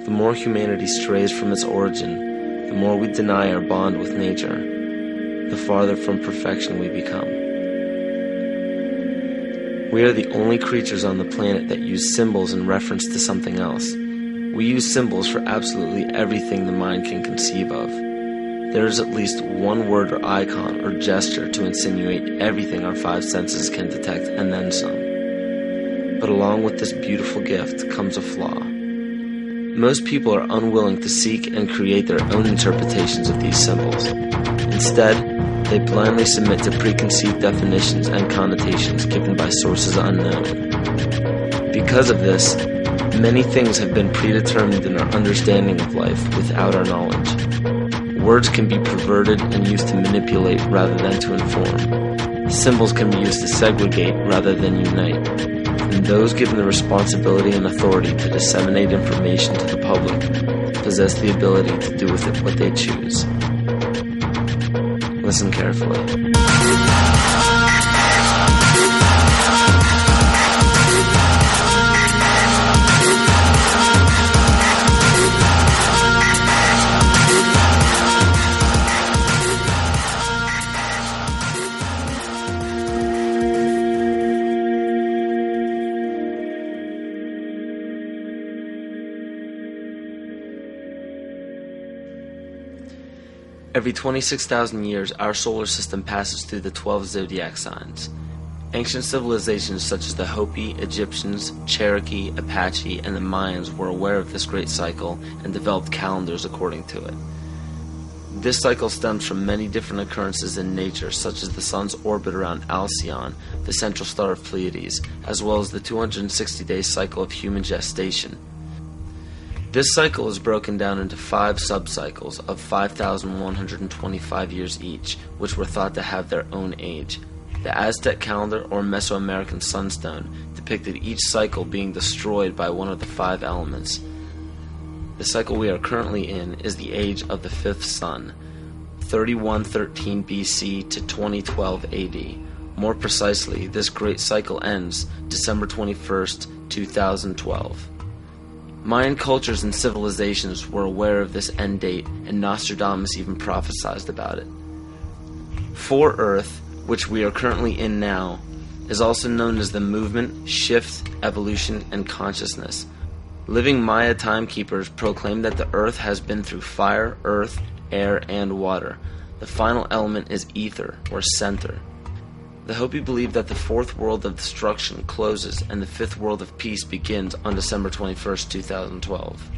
The more humanity strays from its origin, the more we deny our bond with nature, the farther from perfection we become. We are the only creatures on the planet that use symbols in reference to something else. We use symbols for absolutely everything the mind can conceive of. There is at least one word or icon or gesture to insinuate everything our five senses can detect and then some. But along with this beautiful gift comes a flaw. Most people are unwilling to seek and create their own interpretations of these symbols. Instead, they blindly submit to preconceived definitions and connotations given by sources unknown. Because of this, many things have been predetermined in our understanding of life without our knowledge. Words can be perverted and used to manipulate rather than to inform. Symbols can be used to segregate rather than unite. And those given the responsibility and authority to disseminate information to the public possess the ability to do with it what they choose. Listen carefully. Every 26,000 years, our solar system passes through the 12 zodiac signs. Ancient civilizations such as the Hopi, Egyptians, Cherokee, Apache, and the Mayans were aware of this great cycle and developed calendars according to it. This cycle stems from many different occurrences in nature, such as the sun's orbit around Alcyon, the central star of Pleiades, as well as the 260-day cycle of human gestation. This cycle is broken down into 5 subcycles of 5,125 years each, which were thought to have their own age. The Aztec calendar or Mesoamerican sunstone depicted each cycle being destroyed by one of the 5 elements. The cycle we are currently in is the age of the 5th sun, 3113 BC to 2012 AD. More precisely, this great cycle ends December 21st, 2012. Mayan cultures and civilizations were aware of this end date, and Nostradamus even prophesied about it. For Earth, which we are currently in now, is also known as the movement, shift, evolution, and consciousness. Living Maya timekeepers proclaim that the Earth has been through fire, earth, air, and water. The final element is ether, or center. The Hopi believe that the 4th world of destruction closes and the 5th world of peace begins on December 21st, 2012.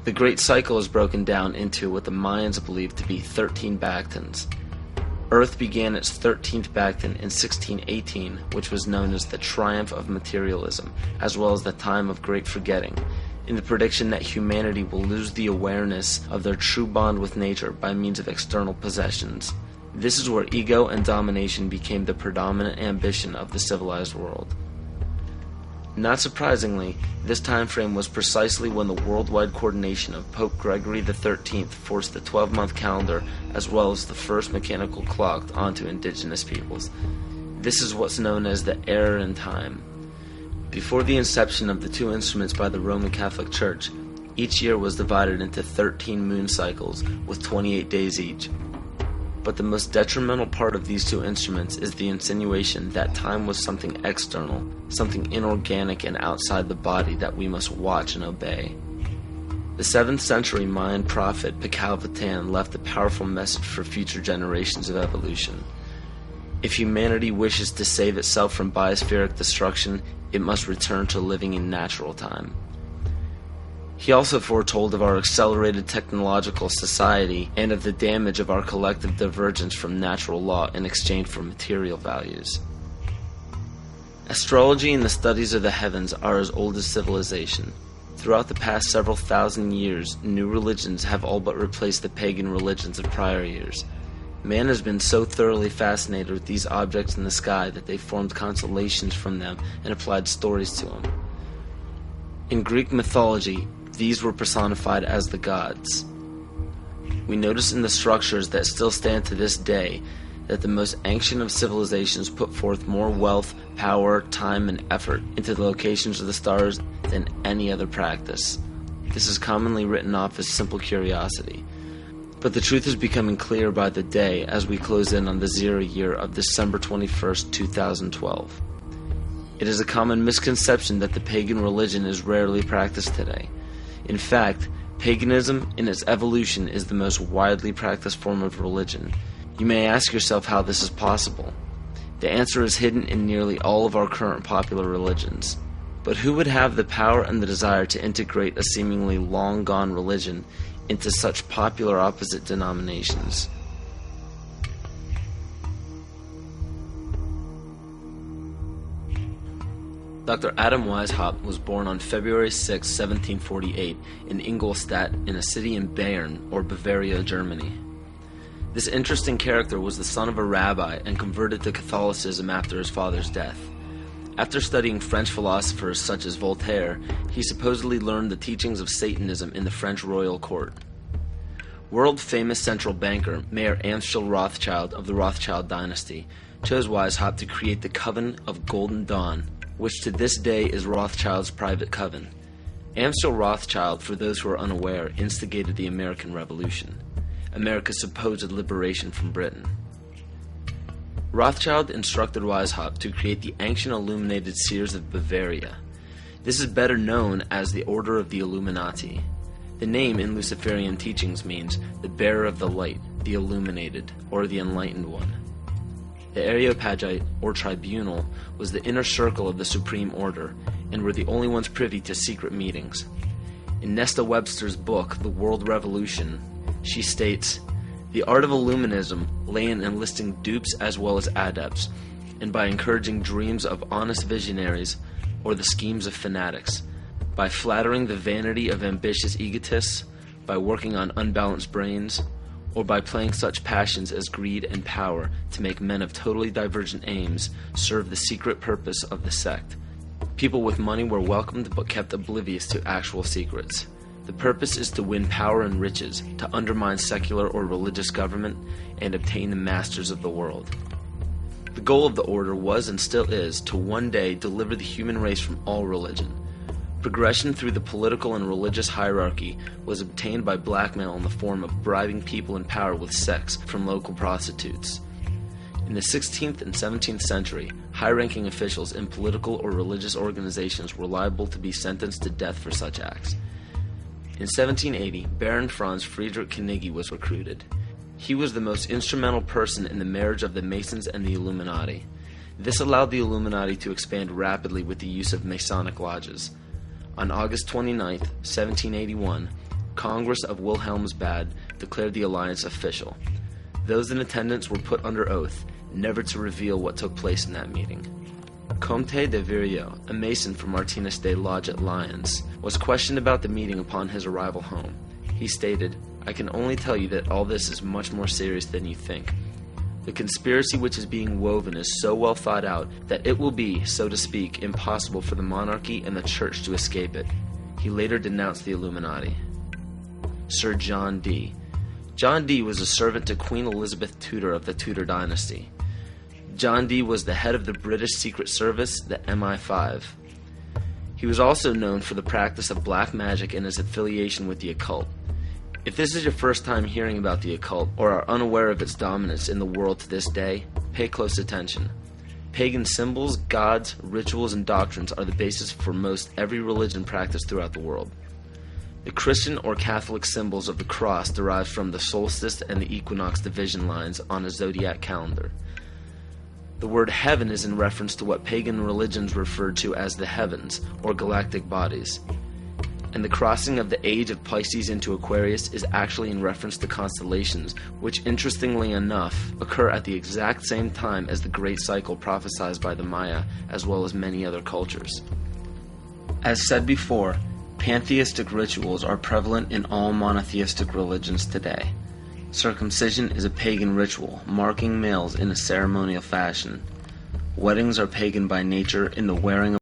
The great cycle is broken down into what the Mayans believed to be 13 Bactans. Earth began its 13th Bactan in 1618, which was known as the triumph of materialism, as well as the time of great forgetting, in the prediction that humanity will lose the awareness of their true bond with nature by means of external possessions. This is where ego and domination became the predominant ambition of the civilized world. Not surprisingly, this time frame was precisely when the worldwide coordination of Pope Gregory XIII forced the 12-month calendar as well as the first mechanical clock onto indigenous peoples. This is what's known as the error in time. Before the inception of the 2 instruments by the Roman Catholic Church, each year was divided into 13 moon cycles with 28 days each. But the most detrimental part of these 2 instruments is the insinuation that time was something external, something inorganic and outside the body that we must watch and obey. The 7th century Mayan prophet Pacalvatan left a powerful message for future generations of evolution. If humanity wishes to save itself from biospheric destruction, it must return to living in natural time. He also foretold of our accelerated technological society and of the damage of our collective divergence from natural law in exchange for material values. Astrology and the studies of the heavens are as old as civilization. Throughout the past several thousand years, new religions have all but replaced the pagan religions of prior years. Man has been so thoroughly fascinated with these objects in the sky that they formed constellations from them and applied stories to them. In Greek mythology, these were personified as the gods. We notice in the structures that still stand to this day that the most ancient of civilizations put forth more wealth, power, time, and effort into the locations of the stars than any other practice. This is commonly written off as simple curiosity. But the truth is becoming clear by the day as we close in on the 0 year of December 21st, 2012. It is a common misconception that the pagan religion is rarely practiced today. In fact, paganism in its evolution is the most widely practiced form of religion. You may ask yourself how this is possible. The answer is hidden in nearly all of our current popular religions. But who would have the power and the desire to integrate a seemingly long-gone religion into such popular opposite denominations? Dr. Adam Weishaupt was born on February 6, 1748 in Ingolstadt in a city in Bayern, or Bavaria, Germany. This interesting character was the son of a rabbi and converted to Catholicism after his father's death. After studying French philosophers such as Voltaire, he supposedly learned the teachings of Satanism in the French royal court. World-famous central banker Mayer Amschel Rothschild of the Rothschild dynasty chose Weishaupt to create the Coven of Golden Dawn, which to this day is Rothschild's private coven. Amschel Rothschild, for those who are unaware, instigated the American Revolution, America's supposed liberation from Britain. Rothschild instructed Weishaupt to create the Ancient Illuminated Seers of Bavaria. This is better known as the Order of the Illuminati. The name in Luciferian teachings means the bearer of the light, the illuminated, or the enlightened one. The Areopagite, or tribunal, was the inner circle of the Supreme Order, and were the only ones privy to secret meetings. In Nesta Webster's book, The World Revolution, she states, "The art of Illuminism lay in enlisting dupes as well as adepts, and by encouraging dreams of honest visionaries or the schemes of fanatics, by flattering the vanity of ambitious egotists, by working on unbalanced brains, or by playing such passions as greed and power to make men of totally divergent aims serve the secret purpose of the sect. People with money were welcomed but kept oblivious to actual secrets. The purpose is to win power and riches, to undermine secular or religious government, and obtain the masters of the world." The goal of the order was and still is to one day deliver the human race from all religion. Progression through the political and religious hierarchy was obtained by blackmail in the form of bribing people in power with sex from local prostitutes. In the 16th and 17th century, high-ranking officials in political or religious organizations were liable to be sentenced to death for such acts. In 1780, Baron Franz Friedrich Knigge was recruited. He was the most instrumental person in the marriage of the Masons and the Illuminati. This allowed the Illuminati to expand rapidly with the use of Masonic lodges. On August 29, 1781, Congress of Wilhelmsbad declared the alliance official. Those in attendance were put under oath, never to reveal what took place in that meeting. Comte de Virio, a Mason from Martinez Day Lodge at Lyons, was questioned about the meeting upon his arrival home. He stated, "I can only tell you that all this is much more serious than you think. The conspiracy which is being woven is so well thought out that it will be, so to speak, impossible for the monarchy and the church to escape it." He later denounced the Illuminati. Sir John Dee. John Dee was a servant to Queen Elizabeth Tudor of the Tudor dynasty. John Dee was the head of the British Secret Service, the MI5. He was also known for the practice of black magic and his affiliation with the occult. If this is your first time hearing about the occult, or are unaware of its dominance in the world to this day, pay close attention. Pagan symbols, gods, rituals, and doctrines are the basis for most every religion practiced throughout the world. The Christian or Catholic symbols of the cross derive from the solstice and the equinox division lines on a zodiac calendar. The word heaven is in reference to what pagan religions referred to as the heavens, or galactic bodies. And the crossing of the age of Pisces into Aquarius is actually in reference to constellations, which interestingly enough occur at the exact same time as the great cycle prophesied by the Maya, as well as many other cultures. As said before, pantheistic rituals are prevalent in all monotheistic religions today. Circumcision is a pagan ritual, marking males in a ceremonial fashion. Weddings are pagan by nature in the wearing of